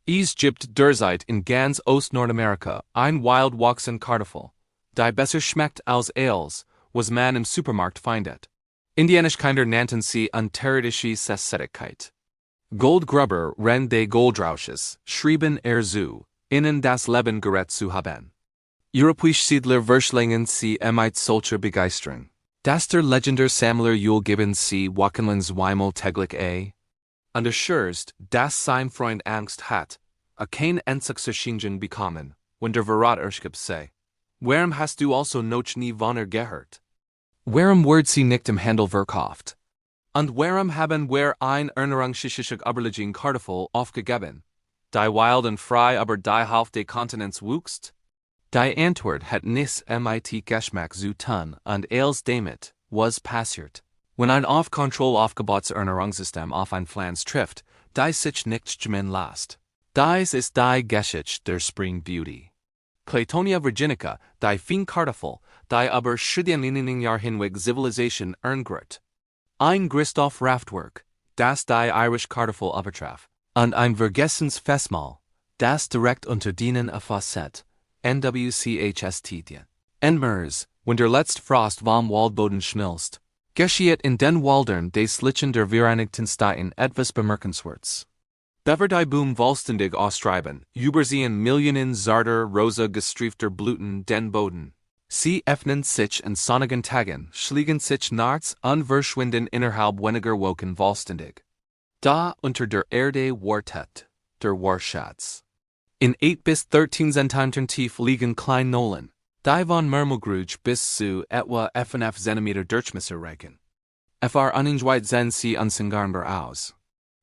Es gibt derzeit in ganz Ost-Nordamerika ein wildwachsen Kartoffel, die besser schmeckt als Ales, was man im Supermarkt findet. Indianisch Kinder nannten sie unterirdische Sessigkeit. Goldgrubber ren de Goldrausches, schrieben zu, innen das Leben gerät zu haben. Europäische Siedler verschlingen sie mit solcher Begeisterung, dass der Legender Sammler Julgeben sie Wackenland zweimal täglich unterschürzt, dass sein Freund Angst hat, kein Entzugsverschingen bekommen, wenn der Verrat erschgibt sei. Warum hast du also noch nie Vonner gehört? Warum wird sie nicht im Handel verkauft? Und warum haben wir ein ernährungsschichtig überlegen Kartoffel aufgegeben? Die wild und frei aber die half de Kontinents wuchst? Die Antwort hat nis mit Geschmack zu tun und als damit, was passiert. Wenn ein auf Kontrolle aufgebautes Ernährungssystem auf ein Pflanz trifft, die sich nicht gemein lässt. Dies ist die Geschichte der Spring Beauty. Claytonia virginica, die fin Kartoffel, die aber schüdianinigen Jahr hinweg Zivilisation erngert. Ein Christoph Raftwerk, das die Irish Kartoffel übertraf, und ein vergessens Festmahl, das direkt unter denen a Facet, NWCHST. Endmers, wenn der letzte Frost vom Waldboden schmilzt, geschieht in den Waldern des Lichen der Vereinigten Staaten etwas Bemerkenswertes. Bever die Boom vollständig austreiben, übersehen Millionen zarter, rosa gestreifter Blüten den Boden. Sie öffnen sich in sonnigen Tagen, schließen sich nachts und verschwinden innerhalb weniger Wochen vollständig. Da unter der Erde wartet der Warschatz. In 8 bis 13 Zentimetern tief liegen kleine Nollen, die von Murmelgrüge bis zu etwa 5 cm Durchmesser reichen. Fr uningeweit sehen sie unsingarnbar aus.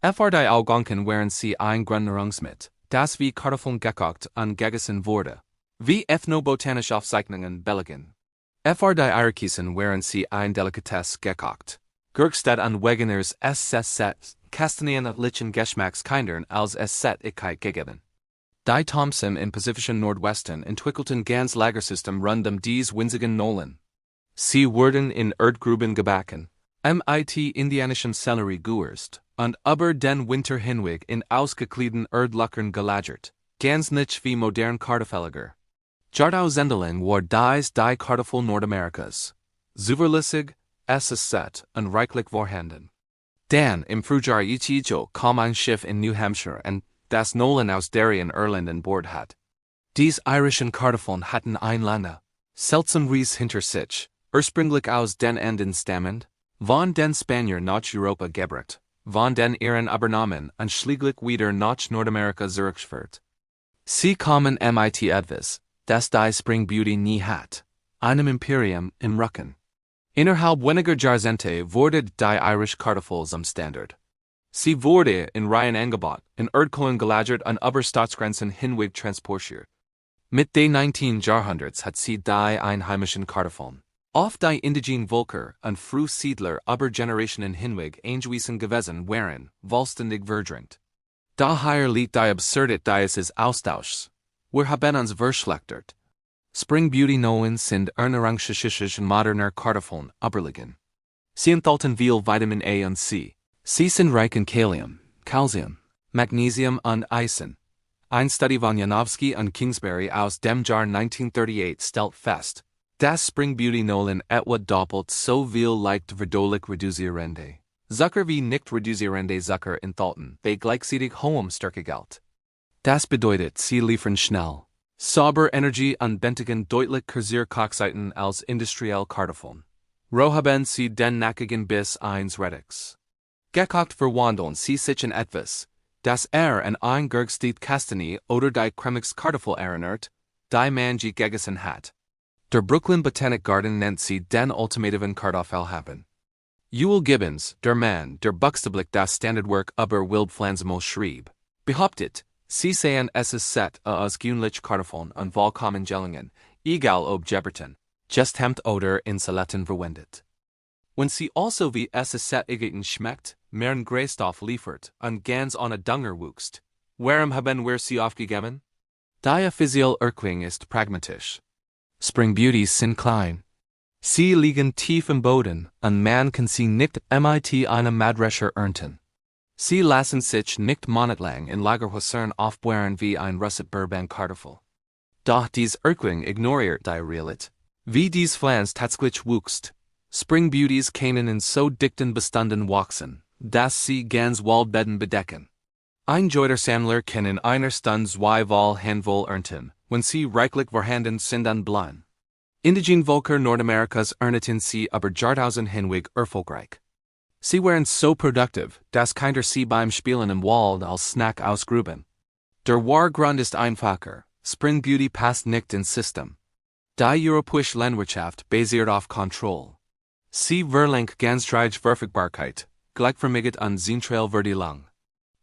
Fr die Augenken wären sie ein Grundnahrungsmittel, das wie Kartoffeln gekaufte und gegessen wurde. Wie ethnobotanische Aufzeichnungen belegen. Fr die Eierkissen wären sie ein Delikatesse gekocht. Gergstedt und Wegeners SSZ Kastanien lichen Geschmackskindern als Ästhetigkeit gegeben. Die Thompson im pazifischen Nordwesten entwickelten ganz Lagersystem rund dies winzigen Nollen. Sie wurden in Erdgruben gebacken, mit indianischen Sellerie geurst, und über den Winter hinweg in ausgekleideten Erdlöchern gelagert, ganz nicht wie modern Kartoffeliger. Jahrtausendlang war dies die Kartoffel Nordamerikas. Zuverlässig, SSZ und reichlich vorhanden. Dann im Frühjahr kam ein Schiff in New Hampshire und das Nollen aus Darien Irland an Bord hat. Dies irischen Kartoffeln hatten ein lange, seltsam Ries hinter sich, ursprünglich aus den Anden stammend, von den Spanier nach Europa gebracht, von den Iren übernommen und schließlich wieder nach Nordamerika zurückgeführt. Sie kamen mit etwas, das die Spring Beauty nie hat, einem Imperium im Rücken. Innerhalb weniger Jahrzehnte wurde die Irish Kartoffel zum Standard. Sie wurde in Reihen angebaut, in Erdkohlen gelagert und über Staatsgrenzen hinweg transportiert. Mit den 19. Jahrhunderts hat sie die einheimischen Kartoffeln, oft die indigenen Völker und Frühsiedler über Generationen hinweg eingewiesen gewesen waren, vollständig verdrängt. Daher liegt die Absurdität des Austauschs. Wir haben uns verschlechtert. Spring Beauty Nollen sind ernährungsschichtig moderner Kartoffeln überlegen. Sie enthalten viel Vitamin A und C. Sie sind reich in Kalium, Calcium, Magnesium und Eisen. Ein Study von Janowski und Kingsbury aus dem Jahr 1938 stellt fest, dass Spring Beauty Nollen etwa doppelt so viel leicht verdaulich reduzierende Zucker wie nicht reduzierende Zucker enthalten, bei gleichzeitig hohem Stärkegehalt. Das bedeutet, sie liefern schnell, sauber Energie und bändigen deutlich kürzere Kochzeiten als industrielle Kartoffeln. Roh haben sie den nackigen Biss eines Rettix. Gekocht verwandeln sie sich in etwas, das in ein gergstet Kastanie oder die cremigs Kartoffel erinnert, die man je gegessen hat. Der Brooklyn Botanic Garden nennt sie den ultimativen Kartoffel haben. Ewell Gibbons, der Mann, der buchstäblich das Standardwerk über Wildpflanzenmol schrieb, behauptet, sie seien SSZ aus gewöhnlich Kartoffeln und vollkommen Gellingen, egal ob Geberten, Gesthemd oder in Salaten verwendet. Wenn sie also wie SSZ schmeckt, mehr Nährstoffe liefert und ganz ohne Dünger wuchst, warum haben wir sie aufgegeben? Die offizielle Erklärung ist pragmatisch. Spring Beauties sind klein. Sie liegen tief im Boden und man kann sie nicht mit einem Mähdrescher ernten. Sie lassen sich nicht monatelang in Lagerhäusern aufbewahren wie ein russet Bonbon-Kartoffel. Doch dies Erklärung ignoriert die Realität. Wie dies Pflanz tatsächlich wächst. Spring Beauties können in so dichten Beständen wachsen, dass sie ganz Waldbetten bedecken. Ein jeder Sammler kann in einer Stunde zwei Handvoll ernten, wenn sie reichlich vorhanden sind an Blühen. Indigene Völker Nordamerikas ernten sie aber Jahrtausend hinweg erfolgreich. Sie waren so produktiv, dass keiner sie beim Spielen im Wald als Snack ausgruben. Der wahre Grund ist einfacher, Spring Beauty passt nicht ins System. Die europäische Landwirtschaft basiert auf Kontrolle. Sie verlangt ganzjährige Verfügbarkeit, gleichförmig an Zentrale Verteilung.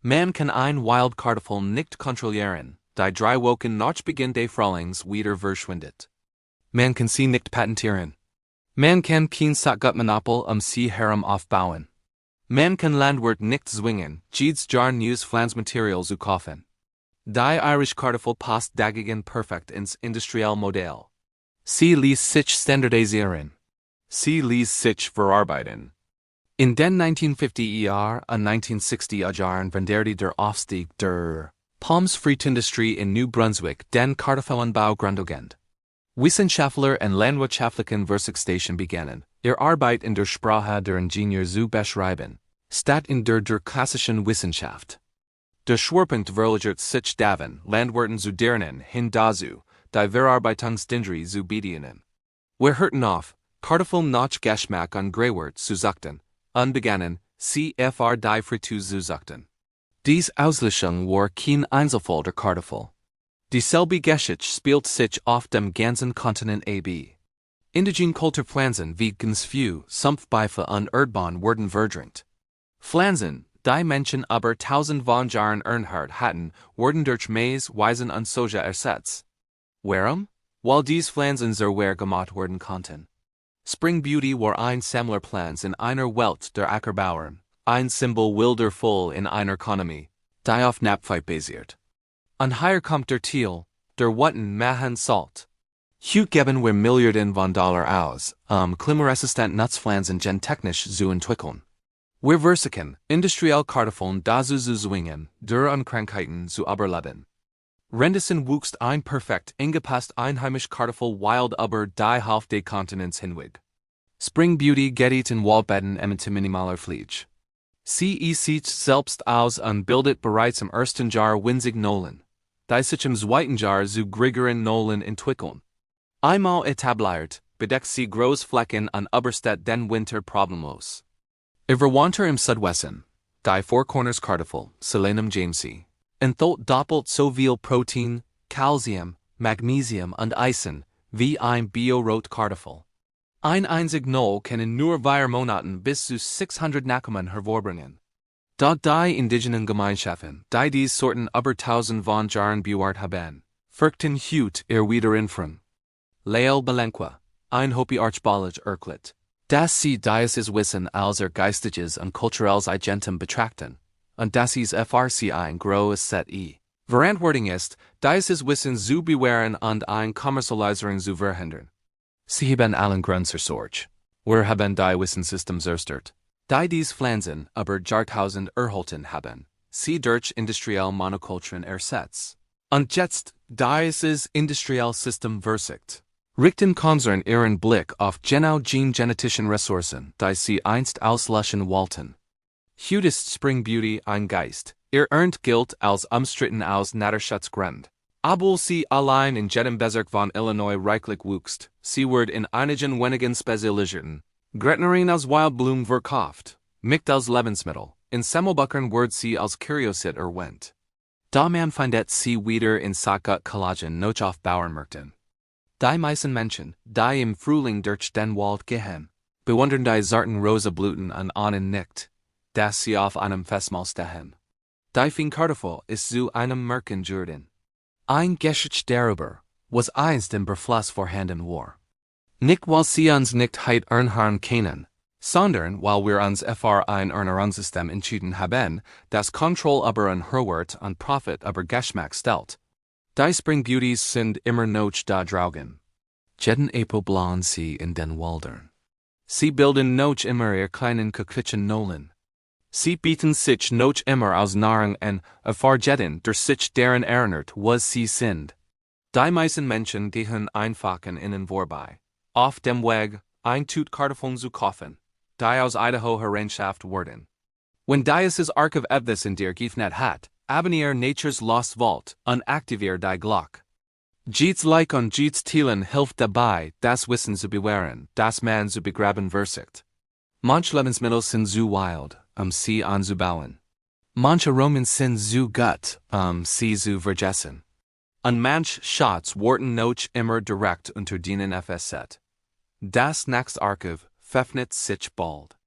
Man kann ein Wild Kartoffel nicht kontrollieren, die 3 Wochen nach Beginn des Frühlings wieder verschwindet. Man kann sie nicht patentieren. Man kann kein Saatgutmonopol sie herum aufbauen. Man kann Landwirt nicht zwingen, jedes Jahr neues Pflanzmaterial zu kaufen. Die Irish Kartoffel passt dagegen perfekt ins industrielle Modell. Sie ließ sich standardisieren. Sie ließ sich verarbeiten. In den 1950er und 1960er Jahren wanderte der Aufstieg der Palmsfriedindustrie in New Brunswick den Kartoffelanbau grundlegend. Wissenschaftler und landwirtschaftlichen Versuchsstationen begannen, ihre Arbeit in der Sprache der Ingenieure zu beschreiben, statt in der klassischen Wissenschaft. Der Schwerpunkt verlagert sich davon, Landwirten zu lernen, hin dazu, die Verarbeitungsindustrie zu bedienen. Wir hörten auf, Kartoffeln nach Geschmack an Greywort zu züchten, und begannen, CFR die Fritteuse zu züchten. Dies Auslöschung war kein Einzelfall der Kartoffel. Dieselbe Geschichte spielt sich auf dem ganzen Kontinent ab. Indigene Kulturpflanzen wie Gensfew, Sumpfbeife und Erdbeeren wurden verdrängt. Pflanzen, die Menschen aber tausend von Jahren ernährt hatten, wurden durch Mais, Weizen und Soja ersetzt. Warum? Weil dies Pflanzen sehr schwer gemacht werden konnten. Spring Beauty war ein Sammlerpflanz in einer Welt der Ackerbauern, ein Symbol wilder Voll in einer Ökonomie, die auf Napfheit basiert. Und hier kommt der Teil, der Watten machen Salt. Hier geben wir Milliarden von Dollar aus, klimaresistent Nutzpflanzen gentechnisch zu entwickeln. Wir versuchen, industriell Kartoffeln dazu zu zwingen, durch und Krankheiten zu überleben. Rendison wuchst ein perfekt angepasst einheimisch Kartoffel wild über die Hälfte des Kontinents hinweg. Spring Beauty geht in Waldbetten mit minimaler Pflege. Sie sieht selbst aus und bildet bereits im ersten Jahr winzig Nollen, die sich im zweiten Jahr zu größeren Nollen entwickeln. Einmal etabliert, bedeckt sie Großflächen an Überstadt den Winter problemlos. Überwinter im Südwesten, die Four Corners Kartoffel, Selenum Jamesi, enthält doppelt so viel Protein, Calcium, Magnesium und Eisen wie ein Bio-Rot-Kartoffel. Ein einzig Knoll kann in nur 4 Monaten bis zu 600 Nachkommen hervorbringen. Da die indigenen Gemeinschaften, die dies Sorten über 1000 von Jahren bewahrt haben, fürchten hüt ihr Wiederinfern. Lael Belenqua, ein Hopi Archbalage Erklet, dass sie dieses Wissen als geistiges und kulturelles Eigentum betrachten, und dass es FRC ein großes Set Verantwortung ist, dieses Wissen zu bewahren und ein Kommerzialisierung zu verhindern. Sie haben allen Grund zur Sorge. Wir haben die Wissenssystem zerstört. Die dies Pflanzen aber Jahrtausend erhalten haben, sie durch industrielle Monokulturen ersetzt. Und jetzt, dieses industrielle System versucht, richten Konzern ihren Blick auf genau genetischen Ressourcen, die sie einst auslöschen wollten. Heute ist Spring Beauty ein Geist, ihr Ernte gilt als umstritten aus Naturschutzgrund. Obwohl sie allein in jedem Bezirk von Illinois reichlich wuchst, sie wird in einigen wenigen spezialisierten Gärtnerien aus Wildblumen verkauft, nicht als Lebensmittel, in Semmelbuckern wird sie als Kuriosit erwähnt. Da man findet sie wieder in Saatgut-Collagen noch auf Bauernmärkten. Die meisten Menschen, die im Frühling durch den Wald gehen, bewundern die zarten rosa Blüten und ahnen nicht, dass sie auf einem Festmahl stehen. Die Feinkartoffel ist zu einem Märchen geworden. Ein Geschichte darüber, was einst im Befluss vorhanden war. Nicht weil sie uns nicht heit ernähren können, sondern weil wir uns für ein Ernährungssystem entschieden haben, das Kontrolle über ein Hörwert und Profit über Geschmack stellt. Die Spring Beauties sind immer noch da draugen. Jeden April blauen sie in den Wäldern. Sie bilden noch immer ihr kleinen Küchen Nollen. Sie bieten sich noch immer aus Nahrung en erfahrenen der sich deren ernährt, was sie sind. Die meisten Menschen gehen einfach innen vorbei. Auf dem Weg, ein Tut Kartoffeln zu kaufen, die aus Idaho hereinschafft wurden. Wenn dieses Archiv etwas in dir geöffnet hat, abonniere Nature's Lost Vault und aktiviere die Glock. Jedes Like und jedes Teilen hilft dabei, das Wissen zu bewahren, das man zu begraben versucht. Manche Lebensmittel sind zu wild, sie anzubauen. Manche Aromen sind zu gut, sie zu vergessen. Und manche Shots werden noch immer direkt unter denen FSZ. Das nächste Archiv öffnet sich bald.